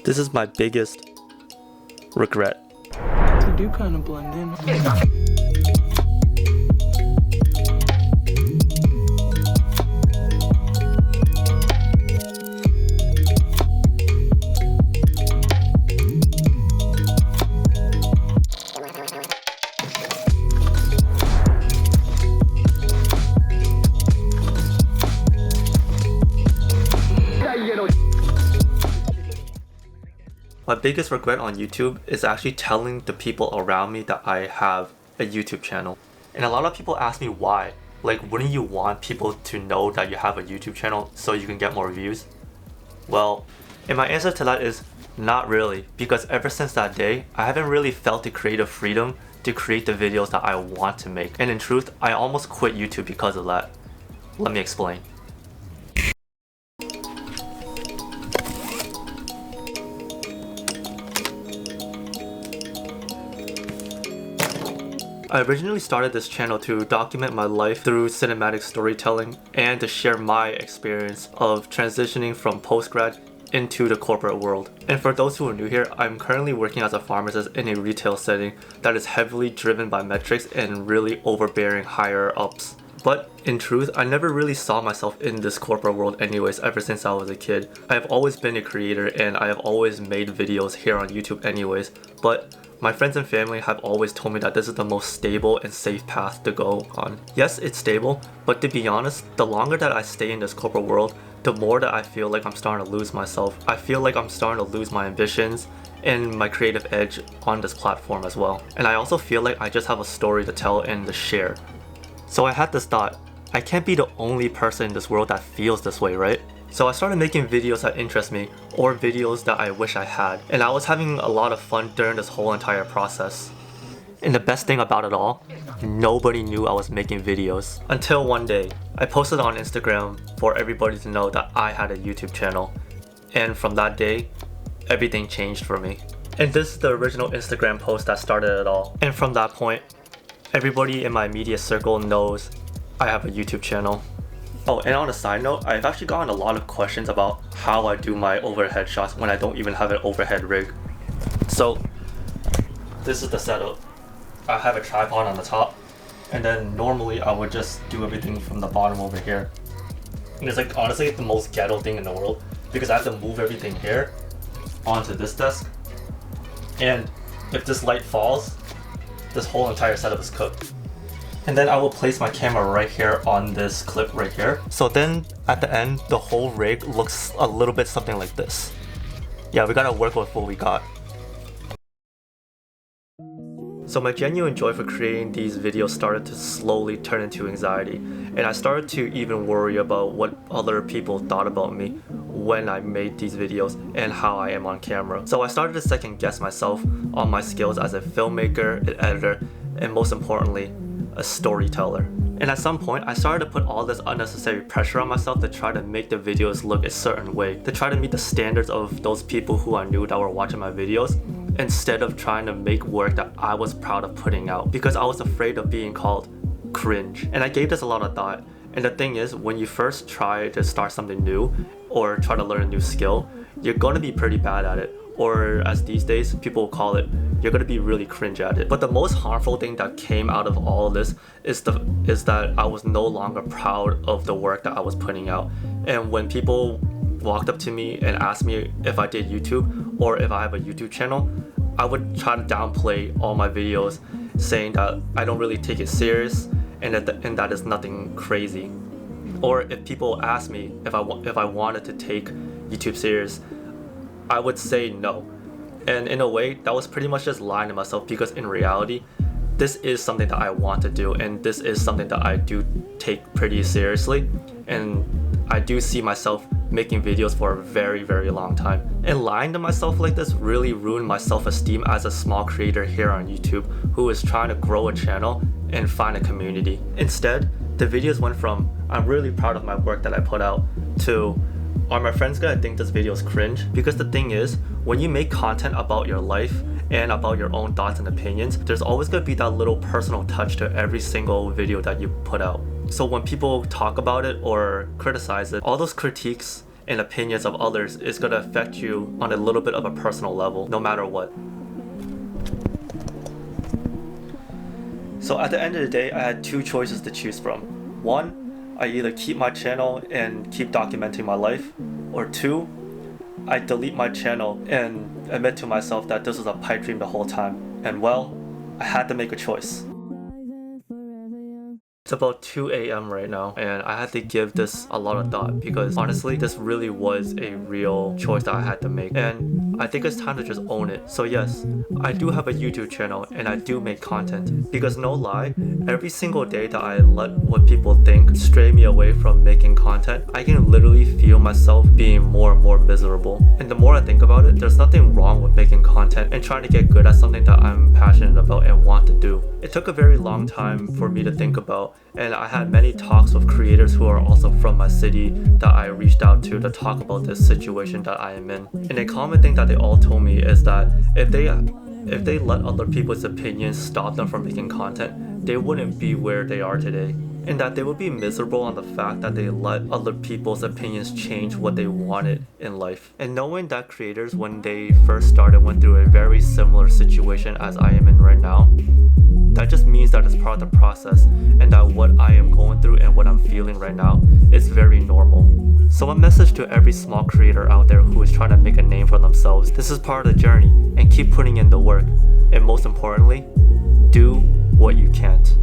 This is my biggest regret. You do kind of blend in. My biggest regret on YouTube is actually telling the people around me that I have a YouTube channel. And a lot of people ask me why. Like, wouldn't you want people to know that you have a YouTube channel so you can get more views? Well, and my answer to that is not really, because ever since that day, I haven't really felt the creative freedom to create the videos that I want to make. And in truth, I almost quit YouTube because of that. Let me explain. I originally started this channel to document my life through cinematic storytelling and to share my experience of transitioning from postgrad into the corporate world. And for those who are new here, I'm currently working as a pharmacist in a retail setting that is heavily driven by metrics and really overbearing higher ups. But in truth, I never really saw myself in this corporate world anyways ever since I was a kid. I have always been a creator and I have always made videos here on YouTube anyways, but my friends and family have always told me that this is the most stable and safe path to go on. Yes, it's stable, but to be honest, the longer that I stay in this corporate world, the more that I feel like I'm starting to lose myself. I feel like I'm starting to lose my ambitions and my creative edge on this platform as well. And I also feel like I just have a story to tell and to share. So I had this thought, I can't be the only person in this world that feels this way, right? So I started making videos that interest me, or videos that I wish I had. And I was having a lot of fun during this whole entire process. And the best thing about it all, nobody knew I was making videos. Until one day, I posted on Instagram for everybody to know that I had a YouTube channel. And from that day, everything changed for me. And this is the original Instagram post that started it all. And from that point, everybody in my immediate circle knows I have a YouTube channel. Oh, and on a side note, I've actually gotten a lot of questions about how I do my overhead shots when I don't even have an overhead rig. So, this is the setup. I have a tripod on the top, and then normally I would just do everything from the bottom over here. And it's like honestly the most ghetto thing in the world because I have to move everything here onto this desk. And if this light falls, this whole entire setup is cooked. And then I will place my camera right here on this clip right here. So then at the end, the whole rig looks a little bit something like this. Yeah, we gotta work with what we got. So my genuine joy for creating these videos started to slowly turn into anxiety. And I started to even worry about what other people thought about me when I made these videos and how I am on camera. So I started to second guess myself on my skills as a filmmaker, an editor, and most importantly, a storyteller. And at some point, I started to put all this unnecessary pressure on myself to try to make the videos look a certain way, to try to meet the standards of those people who I knew that were watching my videos, instead of trying to make work that I was proud of putting out, because I was afraid of being called cringe. And I gave this a lot of thought. And the thing is, when you first try to start something new or try to learn a new skill, you're gonna be pretty bad at it. Or as these days people call it, you're gonna be really cringe at it. But the most harmful thing that came out of all of this is that I was no longer proud of the work that I was putting out. And when people walked up to me and asked me if I did YouTube or if I have a YouTube channel, I would try to downplay all my videos, saying that I don't really take it serious and that is nothing crazy. Or if people ask me if I wanted to take YouTube serious, I would say no. And in a way, that was pretty much just lying to myself, because in reality, this is something that I want to do, and this is something that I do take pretty seriously, and I do see myself making videos for a very, very long time. And lying to myself like this really ruined my self-esteem as a small creator here on YouTube who is trying to grow a channel and find a community. Instead, the videos went from I'm really proud of my work that I put out to are my friends gonna think this video is cringe? Because the thing is, when you make content about your life and about your own thoughts and opinions, there's always gonna be that little personal touch to every single video that you put out. So when people talk about it or criticize it, all those critiques and opinions of others is going to affect you on a little bit of a personal level, no matter what. So at the end of the day, I had two choices to choose from. One, I either keep my channel and keep documenting my life, or two, I delete my channel and admit to myself that this was a pipe dream the whole time. And well, I had to make a choice. It's about 2 a.m. right now, and I had to give this a lot of thought because honestly, this really was a real choice that I had to make, and I think it's time to just own it. So yes, I do have a YouTube channel and I do make content, because no lie, every single day that I let what people think stray me away from making content, I can literally feel myself being more and more miserable. And the more I think about it, there's nothing wrong with making content and trying to get good at something that I'm passionate about and want to do. It took a very long time for me to think about, and I had many talks with creators who are also from my city that I reached out to talk about this situation that I am in. And a common thing that they all told me is that if they let other people's opinions stop them from making content, they wouldn't be where they are today. And that they would be miserable on the fact that they let other people's opinions change what they wanted in life. And knowing that creators, when they first started, went through a very similar situation as I am in right now, that just means that it's part of the process, and that what I am going through and what I'm feeling right now is very normal. So a message to every small creator out there who is trying to make a name for themselves: this is part of the journey, and keep putting in the work. And most importantly, do what you can't.